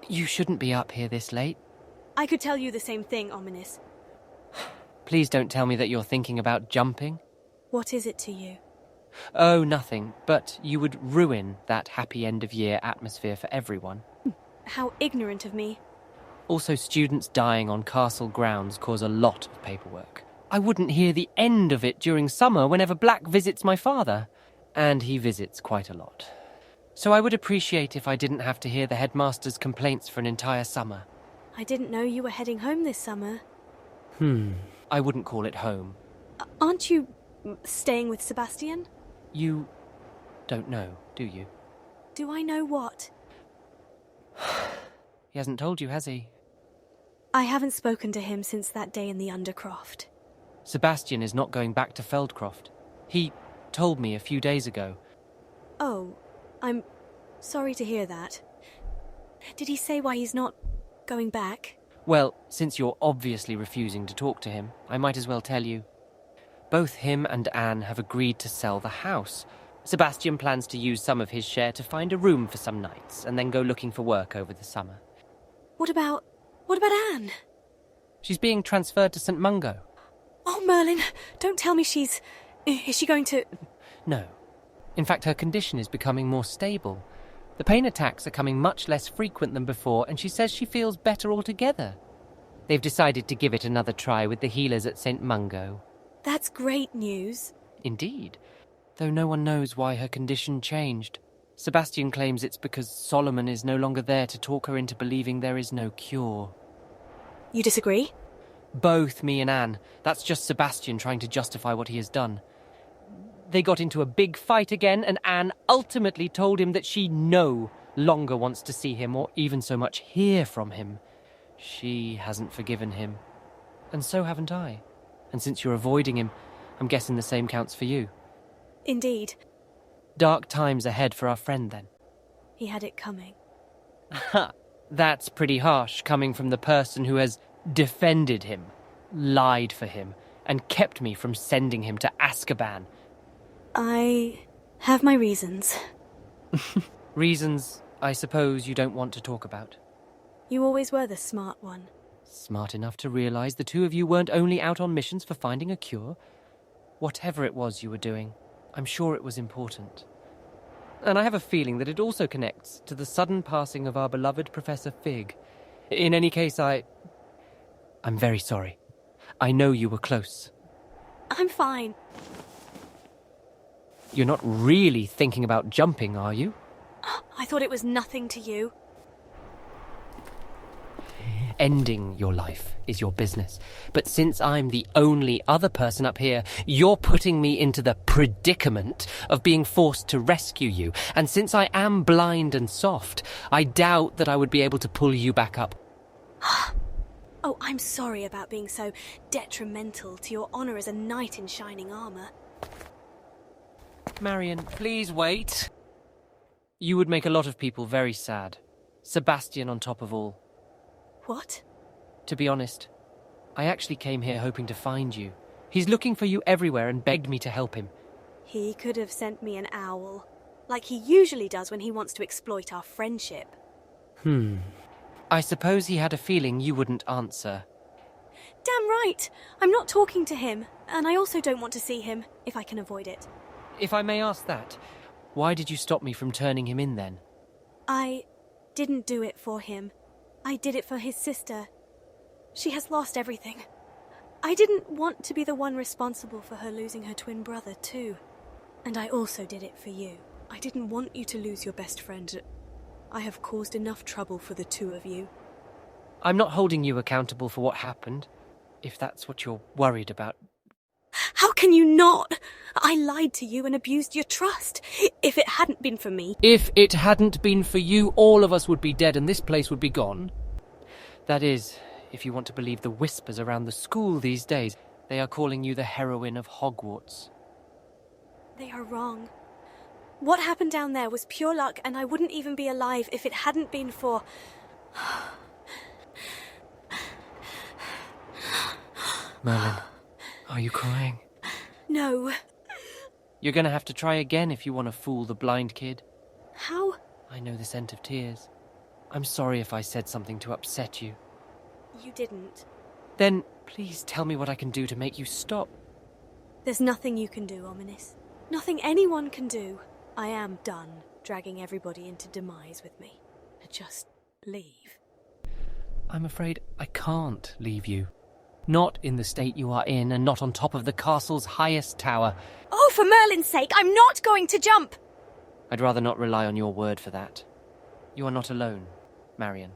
You shouldn't be up here this late. I could tell you the same thing, Ominous. Please don't tell me that you're thinking about jumping. What is it to you? Oh, nothing, but you would ruin that happy end-of-year atmosphere for everyone. How ignorant of me. Also, students dying on castle grounds cause a lot of paperwork. I wouldn't hear the end of it during summer whenever Black visits my father. And he visits quite a lot. So I would appreciate if I didn't have to hear the headmaster's complaints for an entire summer. I didn't know you were heading home this summer. I wouldn't call it home. Aren't you staying with Sebastian? You don't know, do you? Do I know what? He hasn't told you, has he? I haven't spoken to him since that day in the Undercroft. Sebastian is not going back to Feldcroft. He told me a few days ago. Oh, I'm sorry to hear that. Did he say why he's not going back? Well, since you're obviously refusing to talk to him, I might as well tell you. Both him and Anne have agreed to sell the house. Sebastian plans to use some of his share to find a room for some nights and then go looking for work over the summer. What about Anne? She's being transferred to St. Mungo. Oh, Merlin, don't tell me Is she going to... No. In fact, her condition is becoming more stable. The pain attacks are coming much less frequent than before, and she says she feels better altogether. They've decided to give it another try with the healers at St. Mungo. That's great news. Indeed. Though no one knows why her condition changed. Sebastian claims it's because Solomon is no longer there to talk her into believing there is no cure. You disagree? Both me and Anne. That's just Sebastian trying to justify what he has done. They got into a big fight again, and Anne ultimately told him that she no longer wants to see him or even so much hear from him. She hasn't forgiven him. And so haven't I. And since you're avoiding him, I'm guessing the same counts for you. Indeed. Dark times ahead for our friend, then. He had it coming. Ha! That's pretty harsh, coming from the person who has defended him, lied for him, and kept me from sending him to Azkaban. I have my reasons. Reasons, I suppose, you don't want to talk about. You always were the smart one. Smart enough to realize the two of you weren't only out on missions for finding a cure. Whatever it was you were doing, I'm sure it was important. And I have a feeling that it also connects to the sudden passing of our beloved Professor Fig. In any case, I'm very sorry. I know you were close. I'm fine. You're not really thinking about jumping, are you? I thought it was nothing to you. Ending your life is your business. But since I'm the only other person up here, you're putting me into the predicament of being forced to rescue you. And since I am blind and soft, I doubt that I would be able to pull you back up. Oh, I'm sorry about being so detrimental to your honor as a knight in shining armor. Marion, please wait. You would make a lot of people very sad. Sebastian on top of all. What? To be honest, I actually came here hoping to find you. He's looking for you everywhere and begged me to help him. He could have sent me an owl, like he usually does when he wants to exploit our friendship. I suppose he had a feeling you wouldn't answer. Damn right! I'm not talking to him, and I also don't want to see him, if I can avoid it. If I may ask that, why did you stop me from turning him in then? I didn't do it for him. I did it for his sister. She has lost everything. I didn't want to be the one responsible for her losing her twin brother, too. And I also did it for you. I didn't want you to lose your best friend. I have caused enough trouble for the two of you. I'm not holding you accountable for what happened, if that's what you're worried about. How can you not? I lied to you and abused your trust. If it hadn't been for me... If it hadn't been for you, all of us would be dead and this place would be gone. That is, if you want to believe the whispers around the school these days. They are calling you the heroine of Hogwarts. They are wrong. What happened down there was pure luck, and I wouldn't even be alive if it hadn't been for... Merlin, are you crying? No. You're going to have to try again if you want to fool the blind kid. How? I know the scent of tears. I'm sorry if I said something to upset you. You didn't. Then please tell me what I can do to make you stop. There's nothing you can do, Ominis. Nothing anyone can do. I am done dragging everybody into demise with me. Just leave. I'm afraid I can't leave you. Not in the state you are in, and not on top of the castle's highest tower. Oh, for Merlin's sake, I'm not going to jump! I'd rather not rely on your word for that. You are not alone, Marion.